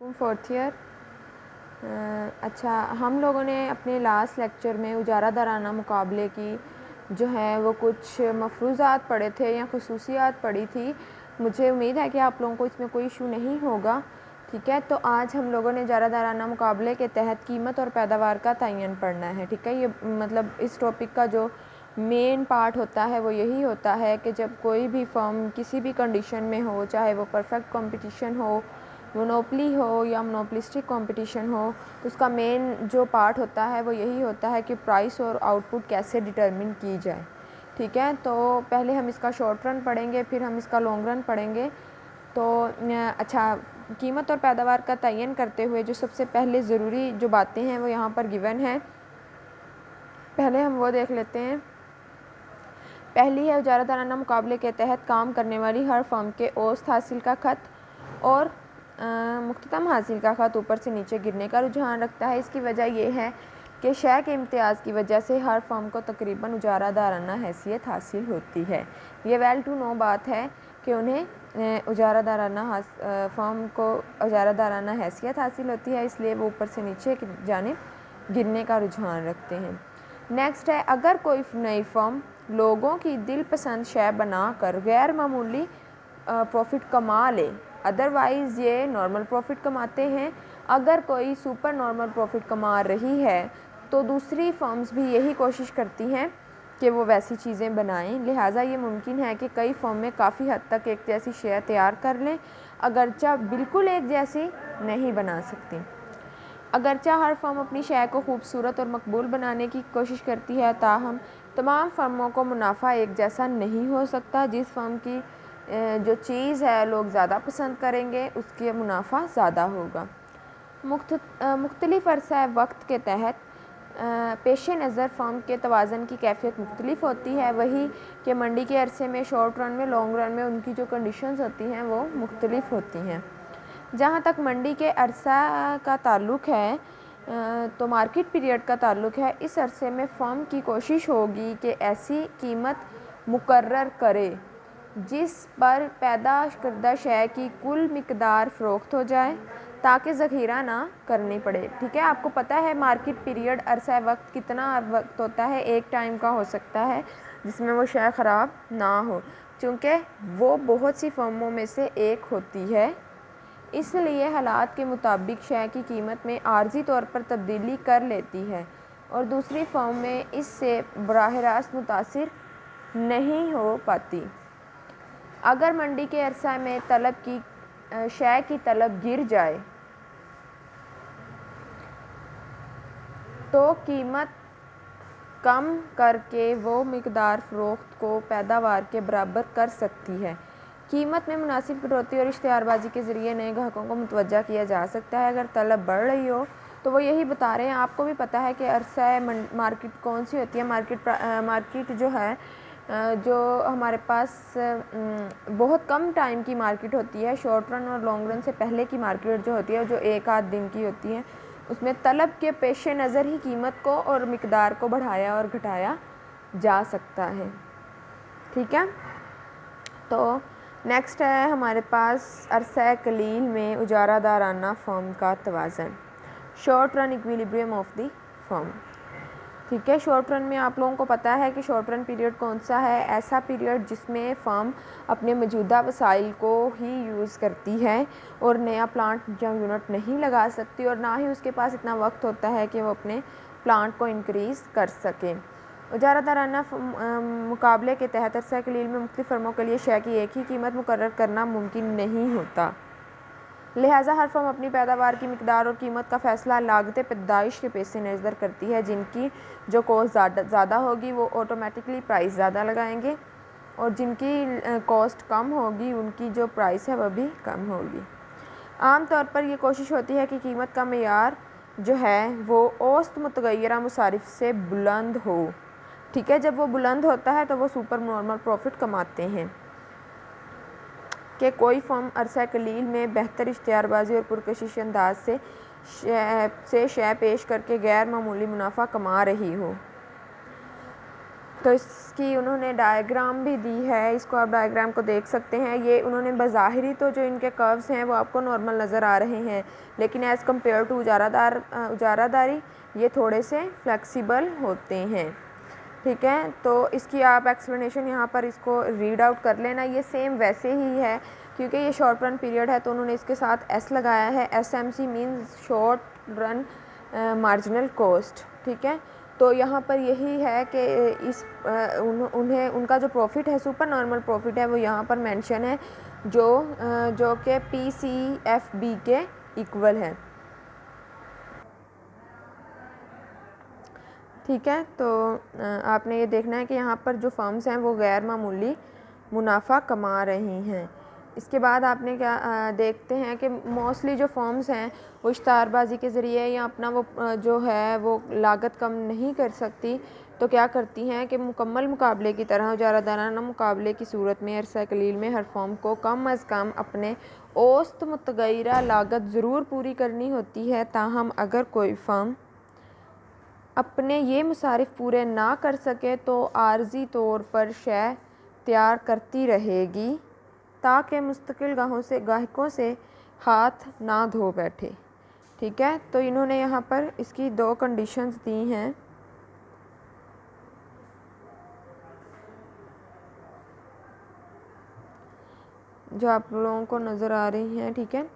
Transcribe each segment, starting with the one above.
Fourth year. अच्छा, हम लोगों ने अपने लास्ट लेक्चर में उजारा दराना मुकाबले की जो है वो कुछ मफरूज़ात पढ़े थे या खसूसियात पढ़ी थी। मुझे उम्मीद है कि आप लोगों को इसमें कोई इशू नहीं होगा। ठीक है, तो आज हम लोगों ने उजारा दराना मुकाबले के तहत कीमत और पैदावार का तयन पढ़ना है। ठीक है, ये मतलब इस टॉपिक का जो मेन पार्ट होता है वो यही होता है कि जब कोई भी फर्म किसी भी कंडीशन में हो, चाहे वो परफेक्ट कंपटीशन हो, मोनोपली हो या मोनोपलिस्टिक कंपटीशन हो, तो उसका मेन जो पार्ट होता है वो यही होता है कि प्राइस और आउटपुट कैसे डिटरमिन की जाए। ठीक है, तो पहले हम इसका शॉर्ट रन पढ़ेंगे, फिर हम इसका लॉन्ग रन पढ़ेंगे। तो अच्छा, कीमत और पैदावार का तयन करते हुए जो सबसे पहले ज़रूरी जो बातें हैं वो यहाँ पर गिवन है। पहले हम वो देख लेते हैं। पहली है, उजारा दराना मुकाबले के तहत काम करने वाली हर फर्म के औसत हासिल का खत और मुख्ततम हासिल का खत ऊपर से नीचे गिरने का रुझान रखता है। इसकी वजह यह है कि शय के इम्तियाज़ की वजह से हर फर्म को तकरीबन उजारा दाराना हैसियत हासिल होती है। ये वेल टू नो बात है कि उन्हें उजारा दाराना फर्म को उजारा दाराना हैसियत हासिल होती है, इसलिए वो ऊपर से नीचे की जानिब गिरने का रुझान रखते हैं। नेक्स्ट है, अगर कोई नई फर्म लोगों की दिल पसंद शय बनाकर गैर मामूली प्रॉफिट कमा ले, अदरवाइज़ ये नॉर्मल प्रॉफिट कमाते हैं। अगर कोई सुपर नॉर्मल प्रॉफिट कमा रही है तो दूसरी फर्म्स भी यही कोशिश करती हैं कि वो वैसी चीज़ें बनाएं। लिहाजा ये मुमकिन है कि कई फर्में काफ़ी हद तक एक जैसी शेयर तैयार कर लें, अगरचा बिल्कुल एक जैसी नहीं बना सकती। अगरचा हर फर्म अपनी शेयर को खूबसूरत और मकबूल बनाने की कोशिश करती है, ताहम तमाम फर्मों को मुनाफा एक जैसा नहीं हो सकता। जिस फर्म की जो चीज़ है लोग ज़्यादा पसंद करेंगे उसके मुनाफा ज़्यादा होगा। मुख्तलिफ़ अरसा वक्त के तहत पेश नज़र फर्म के तवाज़न की कैफियत मुख्तलिफ होती है, वही कि मंडी के अरसे में, शॉर्ट रन में, लॉन्ग रन में उनकी जो कंडीशंस होती हैं वो मुख्तलिफ होती हैं। जहाँ तक मंडी के अरसा का ताल्लुक़ है तो मार्केट पीरियड का ताल्लुक़ है, इस अरसे में फ़र्म की कोशिश होगी कि ऐसी कीमत मुकर्रर करे जिस पर पैदा करदा शय की कुल मिकदार फ़रोख्त हो जाए ताकि ज़ख़ीरा ना करनी पड़े। ठीक है, आपको पता है मार्केट पीरियड अरसा वक्त कितना वक्त होता है, एक टाइम का हो सकता है जिसमें वो शय ख़राब ना हो, चूँकि वो बहुत सी फर्मों में से एक होती है। इसलिए हालात के मुताबिक शय की कीमत में आर्जी तौर पर तब्दीली कर लेती है और दूसरी फर्म में इससे बराह रास्त मुतासिर नहीं हो पाती। अगर मंडी के अरसा में तलब की शय की तलब गिर जाए तो कीमत कम करके वो मिकदार फ़रोख्त को पैदावार के बराबर कर सकती है। कीमत में मुनासिब कटौती और इश्तिहारबाजी के ज़रिए नए ग्राहकों को मुतवज्जा किया जा सकता है। अगर तलब बढ़ रही हो तो वो यही बता रहे हैं, आपको भी पता है कि अरसा मार्केट कौन सी होती है। मार्केट जो है जो हमारे पास बहुत कम टाइम की मार्केट होती है, शॉर्ट रन और लॉन्ग रन से पहले की मार्केट जो होती है, जो एक आध दिन की होती है, उसमें तलब के पेश नज़र ही कीमत को और मिकदार को बढ़ाया और घटाया जा सकता है। ठीक है, तो नेक्स्ट है हमारे पास अरसा कलील में उजारा दाराना फर्म का तवाज़न, short run equilibrium of the firm. ठीक है, शॉर्ट रन में आप लोगों को पता है कि शॉर्ट रन पीरियड कौन सा है, ऐसा पीरियड जिसमें फर्म अपने मौजूदा वसाइल को ही यूज़ करती है और नया प्लांट या यूनिट नहीं लगा सकती और ना ही उसके पास इतना वक्त होता है कि वो अपने प्लांट को इंक्रीज़ कर सके। उजारा दाराना मुकाबले के तहत अरसा कलील में मुख्तलिफ फर्मों के लिए शय की एक ही कीमत मुकर्रर करना मुमकिन नहीं होता। लिहाजा हर फर्म अपनी पैदावार की मिकदार और कीमत का फ़ैसला लागत पैदाइश के पेश नज़र करती है। जिनकी जो कॉस्ट ज़्यादा होगी वो ऑटोमेटिकली प्राइस ज़्यादा लगाएंगे और जिनकी कॉस्ट कम होगी उनकी जो प्राइस है वह भी कम होगी। आम तौर पर ये कोशिश होती है कि कीमत का मेयार जो है वो औसत मुतगय्यरा मुसारिफ से बुलंद हो। ठीक है, जब वो बुलंद होता है तो वो सुपर नॉर्मल प्रॉफिट कमाते हैं। कि कोई फर्म अरसा कलील में बेहतर इश्तिहारबाजी और पुरकशिश अंदाज से शय पेश करके गैर मामूली मुनाफा कमा रही हो। तो इसकी उन्होंने डायग्राम भी दी है, इसको आप डायग्राम को देख सकते हैं। ये उन्होंने बज़ाहिरी तो जो इनके कर्व्स हैं वो आपको नॉर्मल नज़र आ रहे हैं, लेकिन एज़ कम्पेयर टू उजारादारी ये थोड़े से फ्लेक्सिबल होते हैं। ठीक है, तो इसकी आप एक्सप्लेनेशन यहाँ पर इसको रीड आउट कर लेना। ये सेम वैसे ही है, क्योंकि ये शॉर्ट रन पीरियड है तो उन्होंने इसके साथ एस लगाया है। SMC means short run marginal cost. ठीक है, तो यहाँ पर यही है कि उन्हें उनका जो प्रॉफिट है, सुपर नॉर्मल प्रॉफिट है, वो यहाँ पर मेंशन है, जो कि PCFB के इक्वल है। ठीक है, तो आपने ये देखना है कि यहाँ पर जो फर्म्स हैं वो गैर मामूली मुनाफा कमा रही हैं। इसके बाद आपने क्या देखते हैं कि मोस्टली जो फर्म्स हैं वो इश्तारबाजी के ज़रिए या अपना वो जो है वो लागत कम नहीं कर सकती, तो क्या करती हैं कि मुकम्मल मुकाबले की तरह उजारादाराना मुकाबले की सूरत में अरसा कलील में हर फर्म को कम अज़ कम अपने औसत मुतगय्यरा लागत ज़रूर पूरी करनी होती है। ताहम अगर कोई फर्म अपने ये मसारिफ पूरे ना कर सके तो आर्जी तौर पर शय तैयार करती रहेगी ताकि मुस्तकिल गाहकों से हाथ ना धो बैठे। ठीक है, तो इन्होंने यहाँ पर इसकी 2 कंडीशंस दी हैं। जो आप लोगों को नज़र आ रही हैं। ठीक है,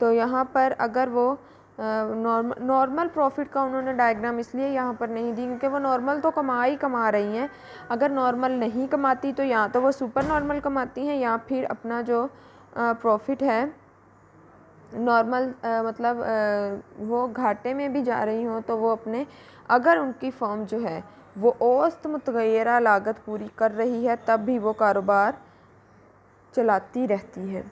तो यहाँ पर अगर वो नॉर्मल प्रॉफिट का उन्होंने डायग्राम इसलिए यहाँ पर नहीं दी क्योंकि वो नॉर्मल तो कमा रही हैं। अगर नॉर्मल नहीं कमाती तो या तो वो सुपर नॉर्मल कमाती हैं या फिर अपना जो प्रॉफिट है नॉर्मल मतलब वो घाटे में भी जा रही हों तो वो अपने अगर उनकी फर्म जो है वो औसत मुतगय्यरा लागत पूरी कर रही है तब भी वो कारोबार चलाती रहती है।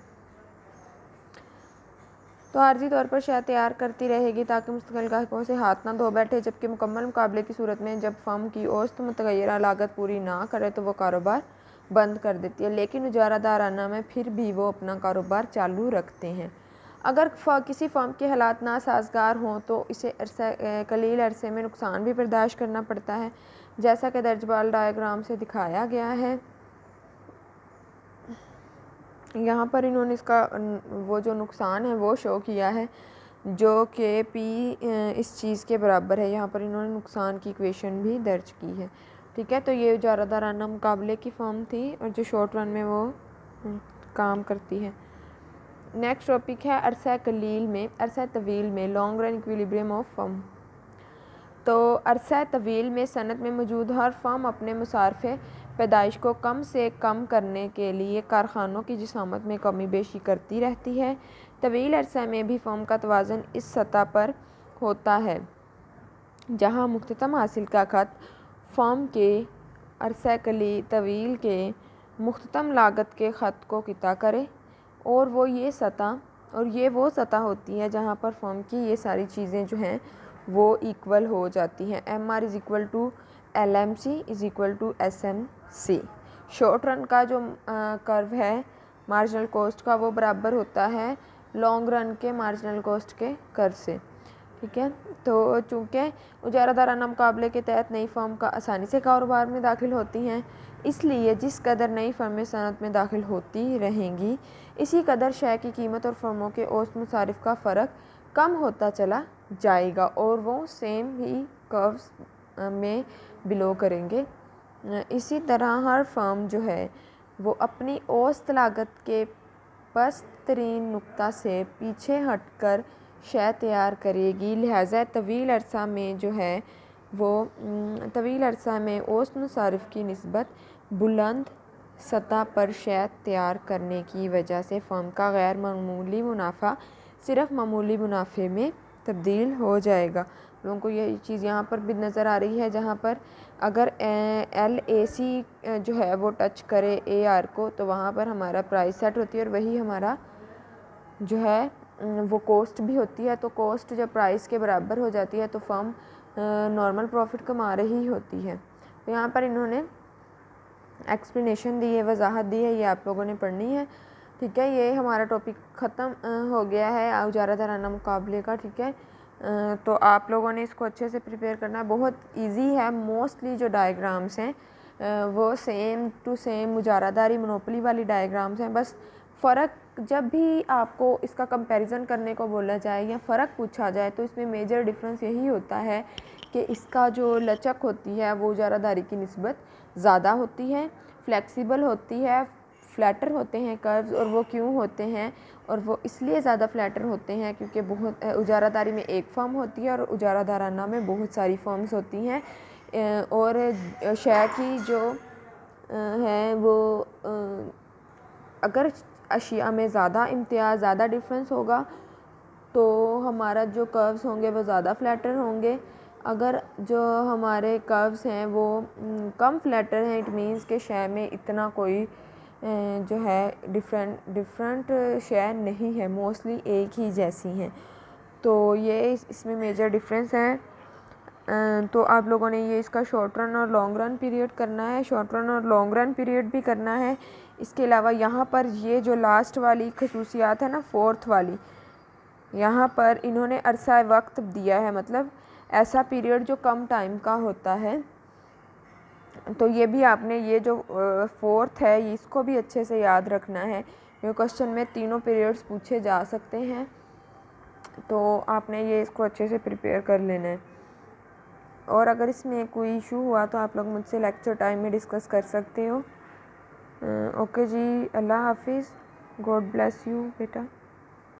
तो आर्जी तौर पर शय तैयार करती रहेगी ताकि मुस्तकिल गाहकों से हाथ ना धो बैठे, जबकि मुकम्मल मुकाबले की सूरत में जब फर्म की औसत मुतगय्यरा लागत पूरी ना करे तो वो कारोबार बंद कर देती है, लेकिन उजारादाराना में फिर भी वो अपना कारोबार चालू रखते हैं। अगर किसी फर्म के हालात नासाजगार हों तो इसे कलील अरसे में नुकसान भी बर्दाश्त करना पड़ता है, जैसा कि दर्जबाल डायग्राम से दिखाया गया है। यहाँ पर इन्होंने इसका वो जो नुकसान है वो शो किया है, जो कि पी इस चीज़ के बराबर है। यहाँ पर इन्होंने नुकसान की इक्वेशन भी दर्ज की है। ठीक है, तो ये उजारादाराना मुकाबले की फर्म थी और जो शॉर्ट रन में वो काम करती है। नेक्स्ट टॉपिक है अरसा तवील में long run equilibrium of firm. तो अरसा तवील में सनत में मौजूद हर फर्म अपने मुसारफे पैदाइश को कम से कम करने के लिए कारखानों की जिसामत में कमी बेशी करती रहती है। तवील अरसा में भी फर्म का तवाज़न इस सतह पर होता है जहां मुख्ततम हासिल का खत फर्म के अरसा तवील के मुख्ततम लागत के ख़त को किता करे, और ये वो सतह होती है जहाँ पर फर्म की ये सारी चीज़ें जो हैं वो इक्वल हो जाती हैं। MR is equal to LMC is equal to SMC। Short run का जो कर्व है मार्जिनल कॉस्ट का वो बराबर होता है लॉन्ग रन के मार्जिनल कॉस्ट के कर्व से। ठीक है, तो चूँकि उजारादाराना मुकाबले के तहत नई फर्म का आसानी से कारोबार में दाखिल होती हैं, इसलिए जिस कदर नई फर्में सनत में दाखिल होती रहेंगी इसी कदर शय की कीमत और फर्मों के औसत मुसारिफ का फ़र्क कम होता चला जाएगा और वो सेम ही कर्व्स में बिलो करेंगे। इसी तरह हर फर्म जो है वो अपनी औसत लागत के पस्त तरीन नुक्ता से पीछे हटकर शय तैयार करेगी। लिहाजा तवील अरसा में जो है वो तवील अरसा में औसत मुसारिफ की निस्बत बुलंद सतह पर शय तैयार करने की वजह से फर्म का गैर मामूली मुनाफा सिर्फ मामूली मुनाफे में तब्दील हो जाएगा। लोगों को ये चीज़ यहाँ पर भी नज़र आ रही है जहाँ पर अगर LAC जो है वो टच करे AR को तो वहाँ पर हमारा प्राइस सेट होती है और वही हमारा जो है वो कॉस्ट भी होती है। तो कॉस्ट जब प्राइस के बराबर हो जाती है तो फर्म नॉर्मल प्रॉफिट कमा रही होती है। तो यहाँ पर इन्होंने एक्सप्लेनेशन दी है, वजाहत दी है, ये आप लोगों ने पढ़नी है। ठीक है, ये हमारा टॉपिक ख़त्म हो गया है उजारादाराना मुकाबले का। ठीक है, तो आप लोगों ने इसको अच्छे से प्रिपेयर करना है, बहुत इजी है। मोस्टली जो डायग्राम्स हैं वो सेम टू सेम मुजारादारी मोनोपोली वाली डायग्राम्स हैं। बस फ़र्क, जब भी आपको इसका कंपैरिजन करने को बोला जाए या फ़र्क पूछा जाए तो इसमें मेजर डिफरेंस यही होता है कि इसका जो लचक होती है वो उजारादारी की निस्बत ज़्यादा होती है, फ्लेक्सिबल होती है, फ्लैटर होते हैं कर्व्स। और वो क्यों होते हैं, और वो इसलिए ज़्यादा फ्लैटर होते हैं क्योंकि बहुत उजारादारी में एक फर्म होती है और उजारादाराना में बहुत सारी फर्म्स होती हैं। और शय की जो है वो अगर अशिया में ज़्यादा इम्तियाज़, ज़्यादा डिफरेंस होगा तो हमारा जो कर्व्स होंगे वो ज़्यादा फ्लैटर होंगे। अगर जो हमारे कर्व्स हैं वो कम फ्लैटर हैं, इट मीन्स के शय में इतना कोई जो है डिफरेंट शय नहीं है, मोस्टली एक ही जैसी हैं। तो ये इसमें मेजर डिफरेंस है। तो आप लोगों ने ये इसका शॉर्ट रन और लॉन्ग रन पीरियड करना है, शॉर्ट रन और लॉन्ग रन पीरियड भी करना है। इसके अलावा यहाँ पर ये जो लास्ट वाली खसूसियात है ना, फोर्थ वाली, यहाँ पर इन्होंने अरसा वक्त दिया है, मतलब ऐसा पीरियड जो कम टाइम का होता है। तो ये भी आपने, ये जो फोर्थ है इसको भी अच्छे से याद रखना है, ये क्वेश्चन में तीनों पीरियड्स पूछे जा सकते हैं। तो आपने ये इसको अच्छे से प्रिपेयर कर लेना है। और अगर इसमें कोई इशू हुआ तो आप लोग मुझसे लेक्चर टाइम में डिस्कस कर सकते हो। ओके जी, अल्लाह हाफिज़, गॉड ब्लेस यू बेटा।